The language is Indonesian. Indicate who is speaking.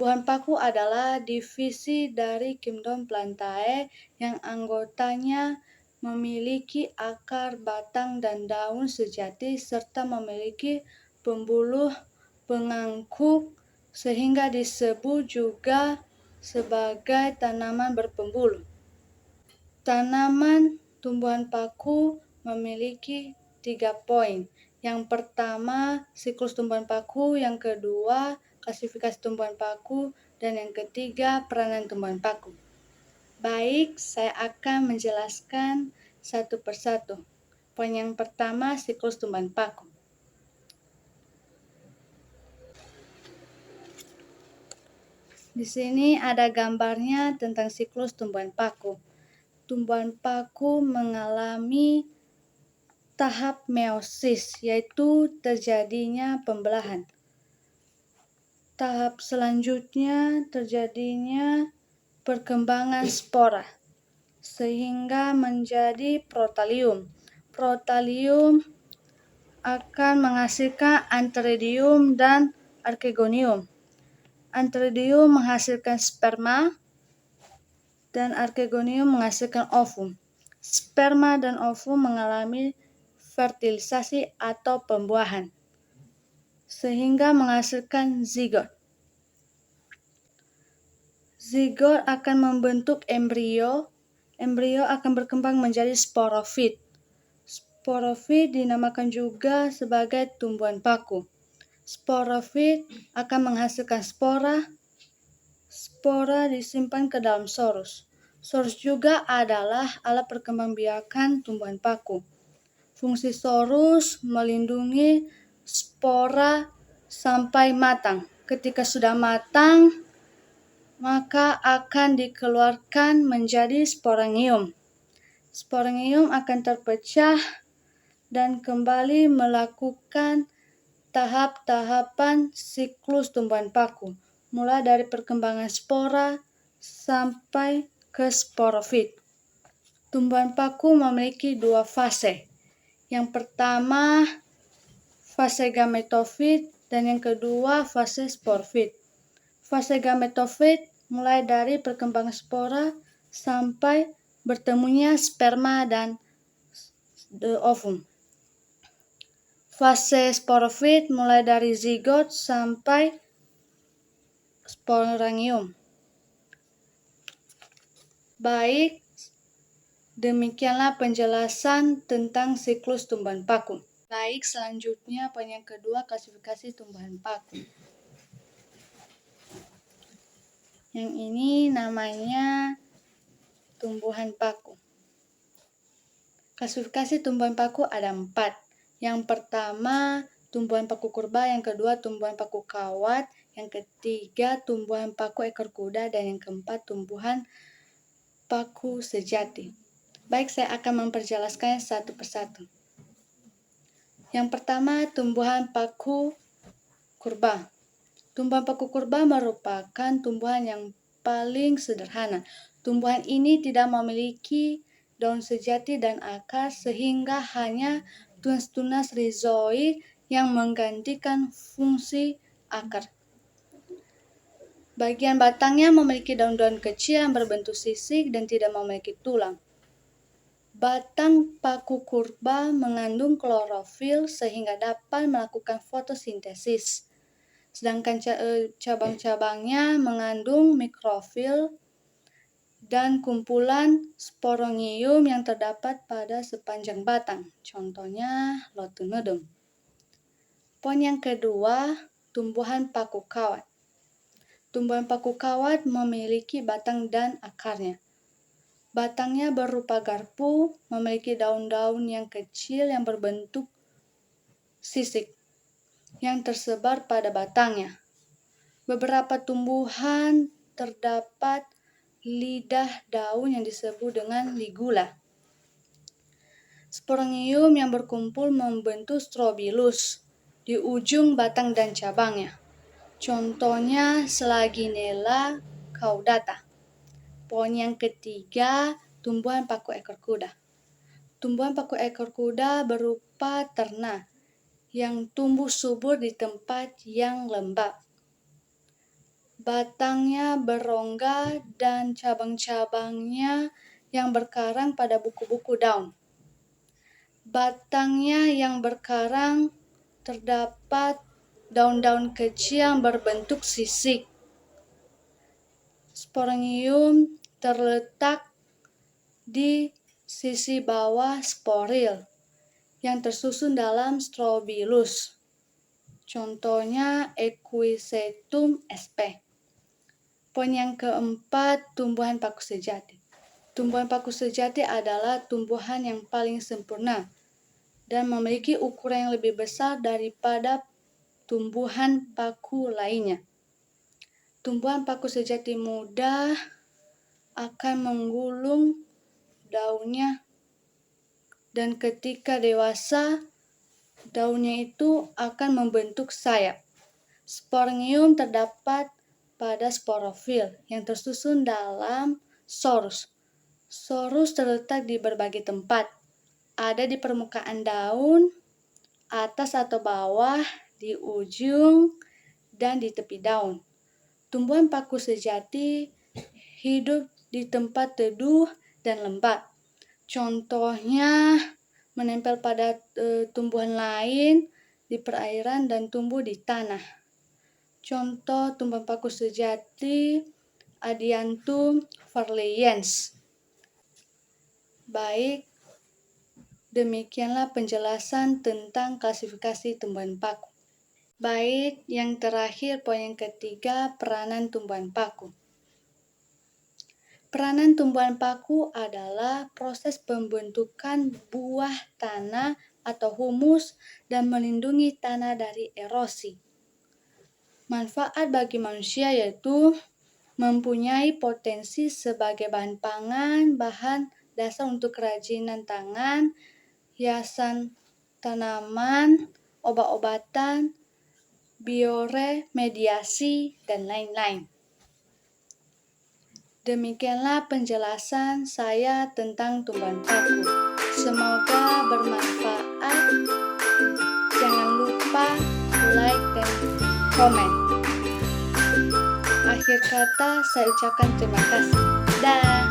Speaker 1: Tumbuhan paku adalah divisi dari kingdom Plantae yang anggotanya memiliki akar, batang, dan daun sejati serta memiliki pembuluh pengangkut sehingga disebut juga sebagai tanaman berpembuluh. Tanaman tumbuhan paku memiliki 3 poin. Yang pertama, siklus tumbuhan paku, yang kedua, klasifikasi tumbuhan paku, dan yang ketiga, peranan tumbuhan paku. Baik, saya akan menjelaskan satu persatu. Poin yang pertama, siklus tumbuhan paku. Di sini ada gambarnya tentang siklus tumbuhan paku. Tumbuhan paku mengalami tahap meiosis, yaitu terjadinya pembelahan. Tahap selanjutnya terjadinya perkembangan spora, sehingga menjadi protalium. Protalium akan menghasilkan antheridium dan archegonium. Antheridium menghasilkan sperma, dan archegonium menghasilkan ovum. Sperma dan ovum mengalami fertilisasi atau pembuahan, sehingga menghasilkan zigot. Zigot akan membentuk embrio. Embrio akan berkembang menjadi sporofit. Sporofit dinamakan juga sebagai tumbuhan paku. Sporofit akan menghasilkan spora. Spora disimpan ke dalam sorus. Sorus juga adalah alat perkembangbiakan tumbuhan paku. Fungsi sorus melindungi spora sampai matang. Ketika sudah matang, maka akan dikeluarkan menjadi sporangium. Sporangium akan terpecah dan kembali melakukan tahap-tahapan siklus tumbuhan paku, mulai dari perkembangan spora sampai ke sporofit. Tumbuhan paku memiliki 2 fase. Yang pertama, fase gametofit, dan yang kedua, fase sporofit. Fase gametofit mulai dari perkembangan spora sampai bertemunya sperma dan ovum. Fase sporofit mulai dari zigot sampai sporangium. Baik, demikianlah penjelasan tentang siklus tumbuhan paku. Baik, selanjutnya poin yang kedua, klasifikasi tumbuhan paku. Yang ini namanya tumbuhan paku. Klasifikasi tumbuhan paku ada 4. Yang pertama, tumbuhan paku kurba, yang kedua, tumbuhan paku kawat, yang ketiga, tumbuhan paku ekor kuda, dan yang keempat, tumbuhan paku sejati. Baik, saya akan memperjelaskannya satu persatu. Yang pertama, tumbuhan paku kurba. Tumbuhan paku kurba merupakan tumbuhan yang paling sederhana. Tumbuhan ini tidak memiliki daun sejati dan akar, sehingga hanya tunas-tunas rizoid yang menggantikan fungsi akar. Bagian batangnya memiliki daun-daun kecil yang berbentuk sisik dan tidak memiliki tulang. Batang paku kurba mengandung klorofil sehingga dapat melakukan fotosintesis. Sedangkan cabang-cabangnya mengandung mikrofil dan kumpulan sporangium yang terdapat pada sepanjang batang. Contohnya Lotunodon. Poin yang kedua, tumbuhan paku kawat. Tumbuhan paku kawat memiliki batang dan akarnya. Batangnya berupa garpu, memiliki daun-daun yang kecil yang berbentuk sisik yang tersebar pada batangnya. Beberapa tumbuhan terdapat lidah daun yang disebut dengan ligula. Sporangium yang berkumpul membentuk strobilus di ujung batang dan cabangnya. Contohnya Selaginella caudata. Poin yang ketiga, tumbuhan paku ekor kuda. Tumbuhan paku ekor kuda berupa ternak yang tumbuh subur di tempat yang lembab. batangnya berongga dan cabang-cabangnya yang berkarang pada buku-buku daun. Batangnya yang berkarang terdapat daun-daun kecil yang berbentuk sisik. Sporangium terletak di sisi bawah sporil yang tersusun dalam strobilus. Contohnya Equisetum sp. Poin yang keempat, tumbuhan paku sejati. Tumbuhan paku sejati adalah tumbuhan yang paling sempurna dan memiliki ukuran yang lebih besar daripada tumbuhan paku lainnya. Tumbuhan paku sejati muda akan menggulung daunnya dan ketika dewasa, daunnya itu akan membentuk sayap. Sporangium terdapat pada sporofil yang tersusun dalam sorus. Sorus terletak di berbagai tempat. Ada di permukaan daun, atas atau bawah, di ujung, dan di tepi daun. Tumbuhan paku sejati hidup di tempat teduh dan lembab. Contohnya menempel pada tumbuhan lain di perairan dan tumbuh di tanah. Contoh tumbuhan paku sejati Adiantum verleyens. Baik, demikianlah penjelasan tentang klasifikasi tumbuhan paku. Baik, yang terakhir poin yang ketiga, peranan tumbuhan paku. Peranan tumbuhan paku adalah proses pembentukan buah tanah atau humus dan melindungi tanah dari erosi. Manfaat bagi manusia yaitu mempunyai potensi sebagai bahan pangan, bahan dasar untuk kerajinan tangan, hiasan tanaman, obat-obatan, bioremediasi, dan lain-lain. Demikianlah penjelasan saya tentang tumbuhan paku. Semoga bermanfaat. Jangan lupa like dan komen. Akhir kata saya ucapkan terima kasih. Dah.